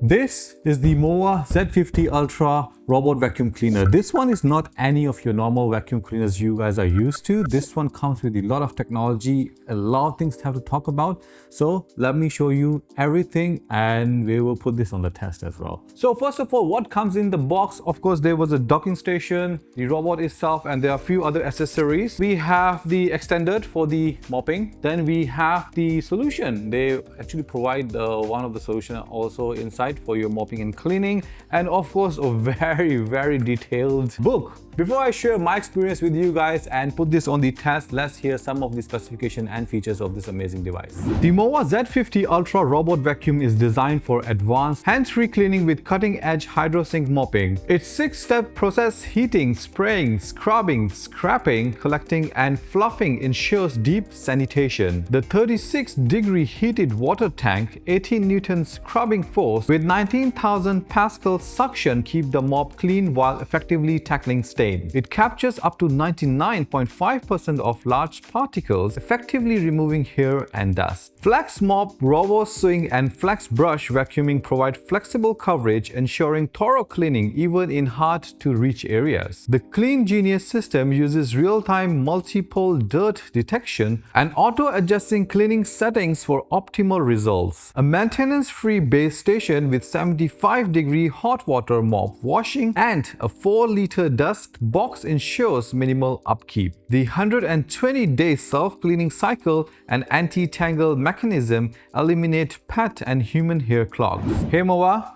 This is the Mova Z50 Ultra robot vacuum cleaner. This one is not any of your normal vacuum cleaners you guys are used to. This one comes with a lot of technology, a lot of things to have to talk about. So let me show you everything and we will put this on the test as well. So first of all, what comes in the box? Of course, there was a docking station, the robot itself, and there are a few other accessories. We have the extender for the mopping. Then we have the solution. They actually provide one of the solution also inside for your mopping and cleaning, and of course a very detailed book. Before I share my experience with you guys and put this on the test, let's hear some of the specification and features of this amazing device. The Mova Z50 Ultra robot vacuum is designed for advanced hands-free cleaning with cutting-edge HydroSync mopping. Its 6-step process: heating, spraying, scrubbing, scraping, collecting and fluffing ensures deep sanitation. The 36-degree heated water tank, 18 Newton scrubbing force with 19,000 Pascal suction keep the mop clean while effectively tackling stain. It captures up to 99.5% of large particles, effectively removing hair and dust. Flex Mop, Robo Swing and Flex Brush vacuuming provide flexible coverage, ensuring thorough cleaning even in hard-to-reach areas. The Clean Genius system uses real-time multiple dirt detection and auto-adjusting cleaning settings for optimal results. A maintenance-free base station with 75-degree hot water mop washing and a 4-liter dust box ensures minimal upkeep. The 120-day self-cleaning cycle and anti-tangle mechanism eliminate pet and human hair clogs. Hey Mova,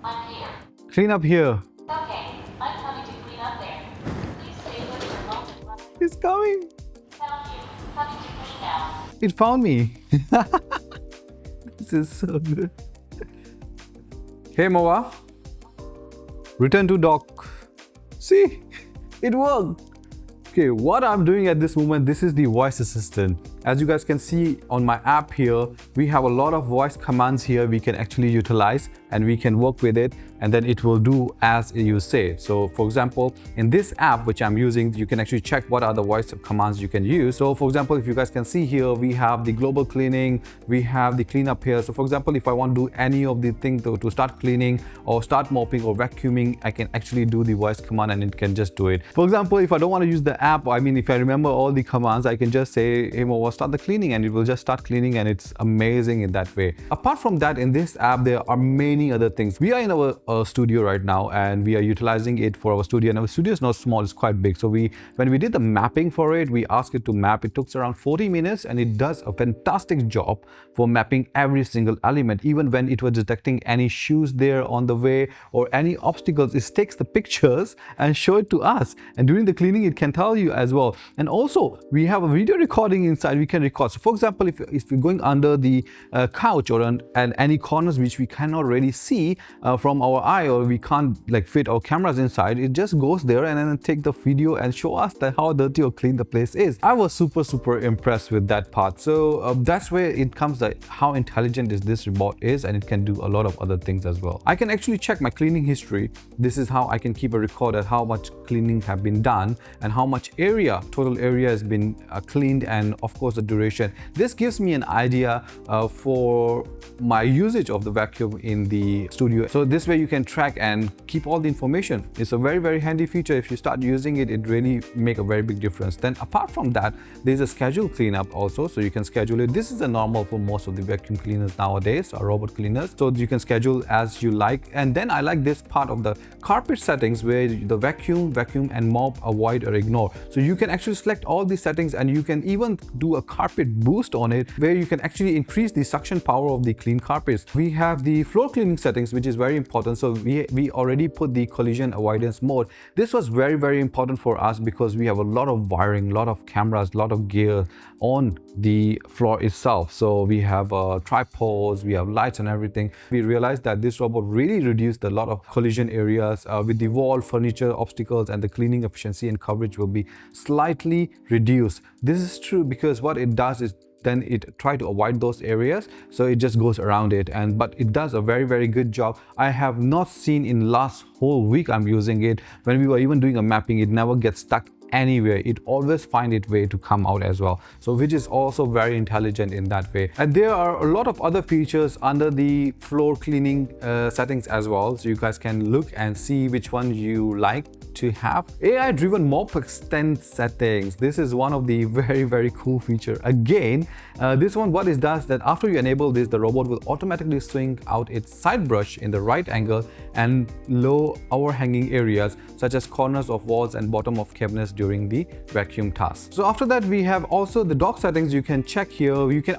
I'm here. clean up here. Okay, I'm coming to clean up there. Please stay with for a moment. It's coming. Found you. Coming to clean now. It found me. This is so good. Hey Mova, return to dock. See, it worked. Okay, what I'm doing at this moment, this is the voice assistant. As you guys can see on my app here, we have a lot of voice commands here we can actually utilize and we can work with it, and then it will do as you say. So for example, in this app which I'm using, you can actually check what are the voice commands you can use. So for example, if you guys can see here, we have the global cleaning, we have the cleanup here. So for example, if I want to do any of the things to start cleaning or start mopping or vacuuming, I can actually do the voice command and it can just do it. For example, if I don't want to use the app, I mean, if I remember all the commands, I can just say, hey Mova, start the cleaning, and it will just start cleaning, and it's amazing in that way. Apart from that, in this app, there are many other things. We are in our studio right now and we are utilizing it for our studio, and our studio is not small, it's quite big. So when we did the mapping for it, we asked it to map. It took around 40 minutes and it does a fantastic job for mapping every single element. Even when it was detecting any shoes there on the way or any obstacles, it takes the pictures and show it to us, and during the cleaning it can tell you as well. And also we have a video recording inside, we can record. So for example, if we're going under the couch or and any corners which we cannot really see from our eye, or we can't like fit our cameras inside, it just goes there and then take the video and show us that how dirty or clean the place is. I was super impressed with that part. So that's where it comes that how intelligent this robot is, and it can do a lot of other things as well. I can actually check my cleaning history. This is how I can keep a record of how much cleaning have been done and how much total area has been cleaned, and of course the duration. This gives me an idea for my usage of the vacuum in the studio. So this way you can track and keep all the information. It's a very handy feature. If you start using it, it really make a very big difference. Then apart from that, there's a schedule cleanup also, so you can schedule it. This is a normal for most of the vacuum cleaners nowadays, or robot cleaners, so you can schedule as you like. And then I like this part of the carpet settings where the vacuum and mop, avoid or ignore. So you can actually select all these settings, and you can even do a carpet boost on it where you can actually increase the suction power of the clean carpets. We have the floor cleaning settings, which is very important. So we already put the collision avoidance mode. This was very important for us because we have a lot of wiring, a lot of cameras, a lot of gear on the floor itself. So we have tripods, we have lights and everything. We realized that this robot really reduced a lot of collision areas with the wall, furniture, obstacles, and the cleaning efficiency and coverage will be slightly reduced. This is true because what it does is then it try to avoid those areas, so it just goes around it. But it does a very good job. I have not seen in last whole week I'm using it, when we were even doing a mapping, it never gets stuck anywhere, it always finds its way to come out as well. So which is also very intelligent in that way. And there are a lot of other features under the floor cleaning settings as well. So you guys can look and see which one you like to have. AI driven mop extend settings. This is one of the very cool feature. Again, this one, what it does that after you enable this, the robot will automatically swing out its side brush in the right angle and low overhanging areas such as corners of walls and bottom of cabinets during the vacuum task. So after that, we have also the dock settings. You can check here. You can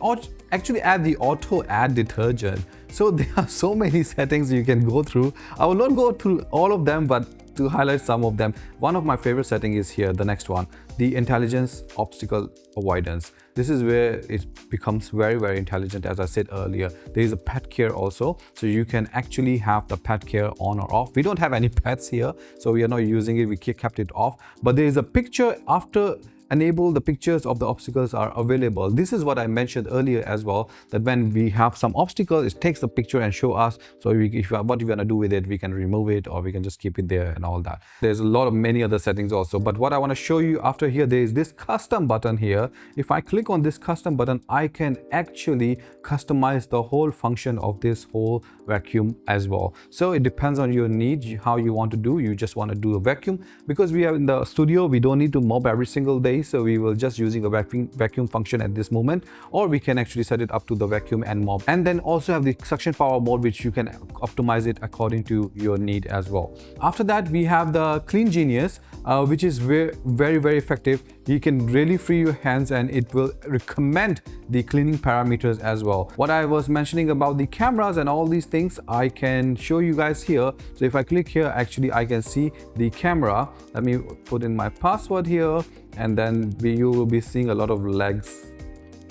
actually add the auto add detergent. So there are so many settings you can go through. I will not go through all of them, but to highlight some of them, one of my favorite settings is here, the next one, the intelligence obstacle avoidance. This is where it becomes very intelligent. As I said earlier, there is a pet care also, so you can actually have the pet care on or off. We don't have any pets here, so we are not using it, we kept it off, but there is a picture after enable. The pictures of the obstacles are available. This is what I mentioned earlier as well, that when we have some obstacle, it takes the picture and show us. So what you want to do with it, we can remove it or we can just keep it there and all that. There's a lot of many other settings also, but what I want to show you after here, there is this custom button here. If I click on this custom button, I can actually customize the whole function of this whole vacuum as well. So it depends on your need, how you want to do. You just want to do a vacuum, because we are in the studio, we don't need to mop every single day, so we will just using a vacuum function at this moment, or we can actually set it up to the vacuum and mop. And then also have the suction power mode, which you can optimize it according to your need as well. After that, we have the Clean Genius, which is very effective. You can really free your hands and it will recommend the cleaning parameters as well. What I was mentioning about the cameras and all these things, I can show you guys here. So if I click here, actually I can see the camera. Let me put in my password here, and then you will be seeing a lot of legs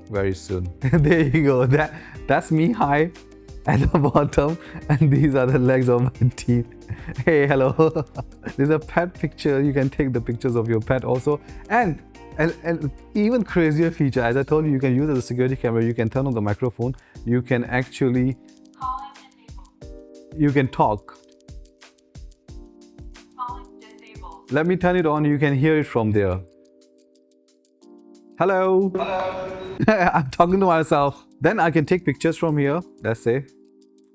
very soon. There you go. That's me high at the bottom, and these are the legs of my teeth. Hey, hello. There's a pet picture. You can take the pictures of your pet also, and even crazier feature, as I told you, you can use as a security camera. You can turn on the microphone. You can actually you can talk. Let me turn it on. You can hear it from there. Hello. I'm talking to myself. Then I can take pictures from here. Let's say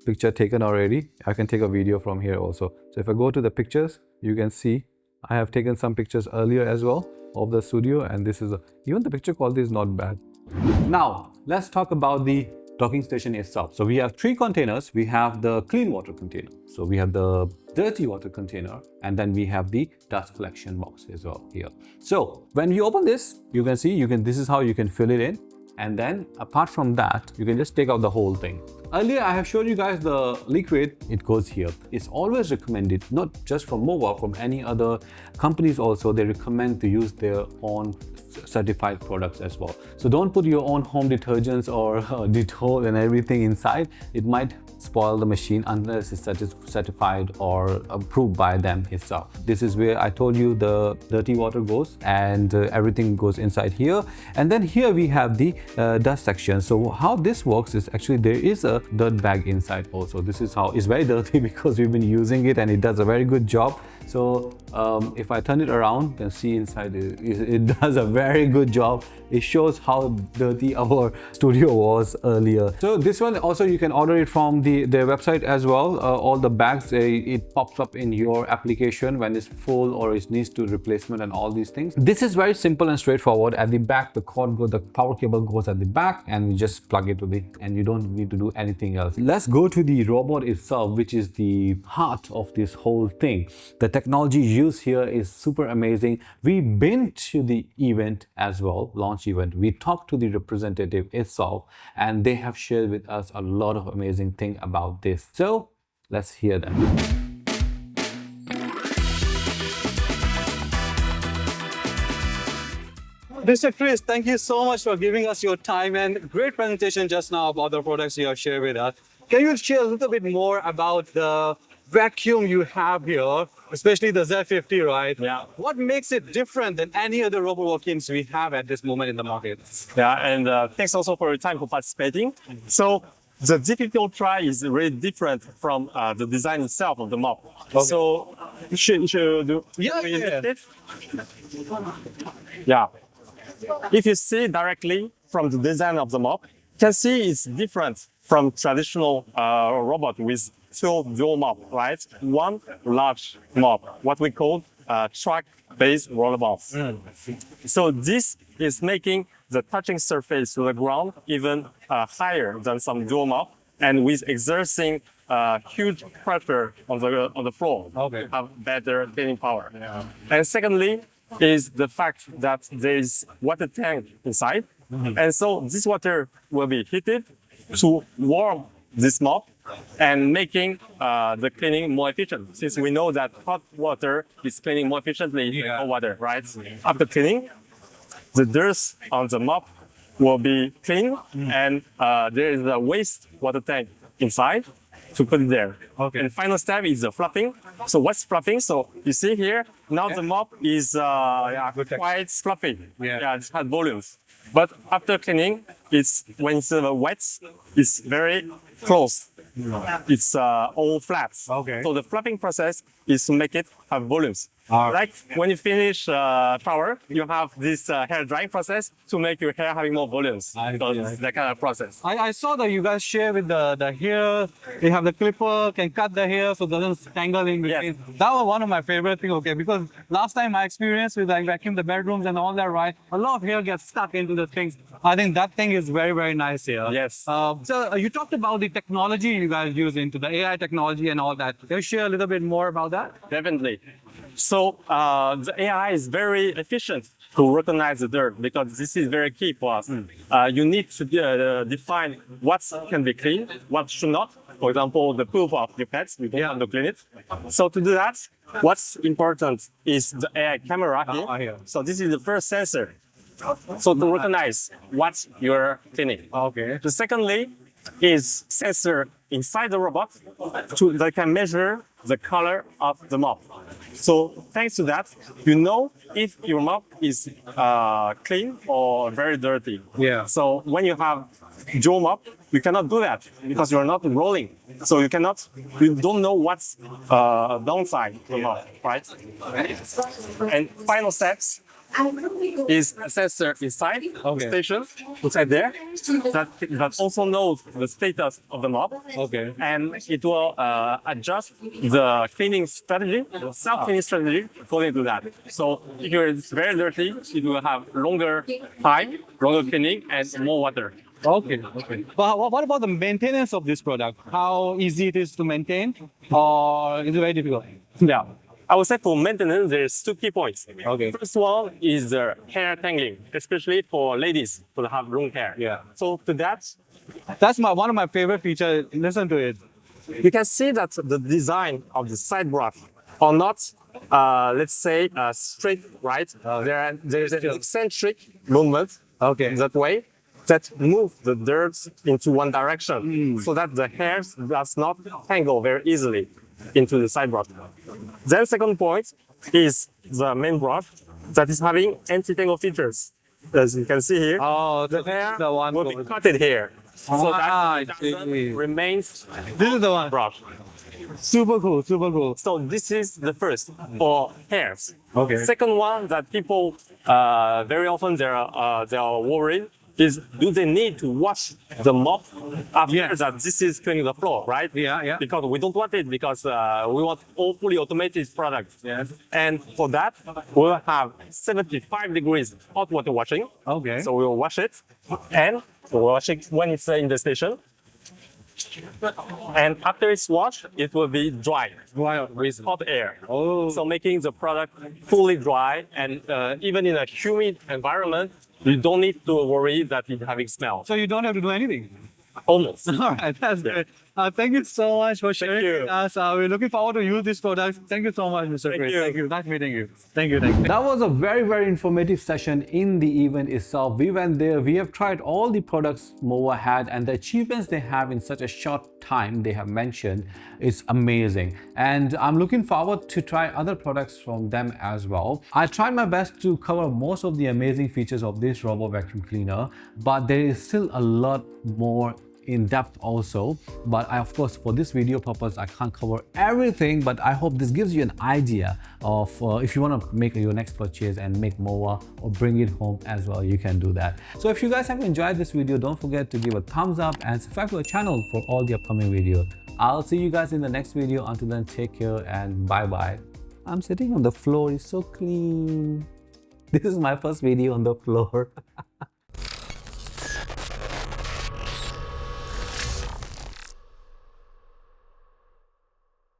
picture taken already. I can take a video from here also. So if I go to the pictures, you can see I have taken some pictures earlier as well of the studio, and this is even the picture quality is not bad. Now let's talk about the docking station itself. So we have three containers. We have the clean water container, so we have the dirty water container, and then we have the dust collection box as well here. So when you open this, you can see this is how you can fill it in, and then apart from that, you can just take out the whole thing. Earlier I have shown you guys the liquid, it goes here. It's always recommended, not just from Mova, from any other companies also, they recommend to use their own certified products as well. So don't put your own home detergents or Dettol and everything inside. It might spoil the machine unless it's certified or approved by them itself. This is where I told you the dirty water goes, and everything goes inside here. And then here we have the dust section. So how this works is actually there is a dirt bag inside also. This is how it's very dirty because we've been using it and it does a very good job. So if I turn it around, you can see inside it does a very good job. It shows how dirty our studio was earlier. So this one also you can order it from their website as well. All the bags, it pops up in your application when it's full or it needs to replacement and all these things. This is very simple and straightforward. At the back, the power cable goes at the back, and you just plug it to and you don't need to do anything else. Let's go to the robot itself, which is the heart of this whole thing. The technology used here is super amazing. We've been to the event as well, launch event. We talked to the representative itself, and they have shared with us a lot of amazing things about this. So let's hear them. Mr. Chris, thank you so much for giving us your time and great presentation just now about the products you have shared with us. Can you share a little bit more about the vacuum you have here, especially the Z50, right? Yeah. What makes it different than any other robot vacuums we have at this moment in the market? Yeah, and thanks also for your time for participating. So the Z50 Ultra is really different from the design itself of the mop. Okay. So, should do? Yeah, we yeah. lift it? Yeah. If you see directly from the design of the mop, you can see it's different from traditional robot with two dual mop, right? One large mop, what we call track-based roller mops. So this is making the touching surface to the ground even higher than some dual mop, and with exerting huge pressure on the floor to have better cleaning power. And secondly, is the fact that there is water tank inside, and so this water will be heated to warm this mop and making the cleaning more efficient. Since we know that hot water is cleaning more efficiently than cold water, right? After cleaning, the dirt on the mop will be clean, and there is a waste water tank inside to put it there. And final step is the fluffing. So what's fluffing? So you see here, now the mop is quite fluffy. It has volumes. But after cleaning, when it's wet, it's very close. It's all flat. So the fluffing process is to make it have volumes. Like when you finish shower, you have this hair drying process to make your hair having more volumes. Because that kind of process. I saw that you guys share with the hair. You have the clipper, can cut the hair so it doesn't tangle in between. That was one of my favorite things, because last time my experience with like vacuum the bedrooms and all that, right? A lot of hair gets stuck into the things. I think that thing is very, very nice here. Yes. So you talked about the technology you guys use into the AI technology and all that. Can you share a little bit more about that? Definitely. So the AI is very efficient to recognize the dirt, because this is very key for us. You need to define what can be clean, what should not. For example, the poop of your pets, we don't want to clean it. So to do that, what's important is the AI camera here. So this is the first sensor. So to recognize what you're cleaning. The secondly is sensor inside the robot that can measure the color of the mop. So thanks to that, you know if your mop is clean or very dirty. So when you have dual mop, you cannot do that because you're not rolling. So you don't know what's downside of the mop, right? And final steps is a sensor inside the station, inside there, that also knows the status of the mop. And it will adjust the cleaning strategy, the self-cleaning strategy according to that. So if it's very dirty, it will have longer time, longer cleaning, and more water. But what about the maintenance of this product? How easy it is to maintain, or is it very difficult? I would say for maintenance, there's two key points. First one is the hair tangling, especially for ladies who have long hair. So to that's one of my favorite features. Listen to it. You can see that the design of the side brush are not, let's say, straight, right? There's an eccentric movement that way that move the dirt into one direction, so that the hair does not tangle very easily into the side brush. Then second point is the main brush that is having anti-tangle features. As you can see here, the hair will be cutted here, so that it doesn't remains. This is the one. Brush. Super cool, super cool. So this is the first for hairs. Second one that people very often they are worried is, do they need to wash the mop after that this is cleaning the floor, right? Because we don't want it, because we want all fully automated products. And for that, we'll have 75 degrees hot water washing. So we will wash it, and we'll wash it when it's in the station. And after it's washed, it will be dry with hot air. So making the product fully dry, and even in a humid environment, you don't need to worry that it's having smell. So you don't have to do anything? Almost. All right, that's good. Thank you so much for sharing with us. We're looking forward to use this product. Thank you so much, Mr. Chris. Thank you. Nice meeting you. Thank you. That was a very, very informative session in the event itself. We went there. We have tried all the products Mova had, and the achievements they have in such a short time they have mentioned is amazing. And I'm looking forward to try other products from them as well. I tried my best to cover most of the amazing features of this robot vacuum cleaner, but there is still a lot more in depth also, but of course for this video purpose I can't cover everything, but I hope this gives you an idea of if you want to make your next purchase and make Mova or bring it home as well, you can do that. So if you guys have enjoyed this video, don't forget to give a thumbs up and subscribe to our channel for all the upcoming videos. I'll see you guys in the next video. Until then, take care and bye bye. I'm sitting on the floor, it's so clean. This is my first video on the floor.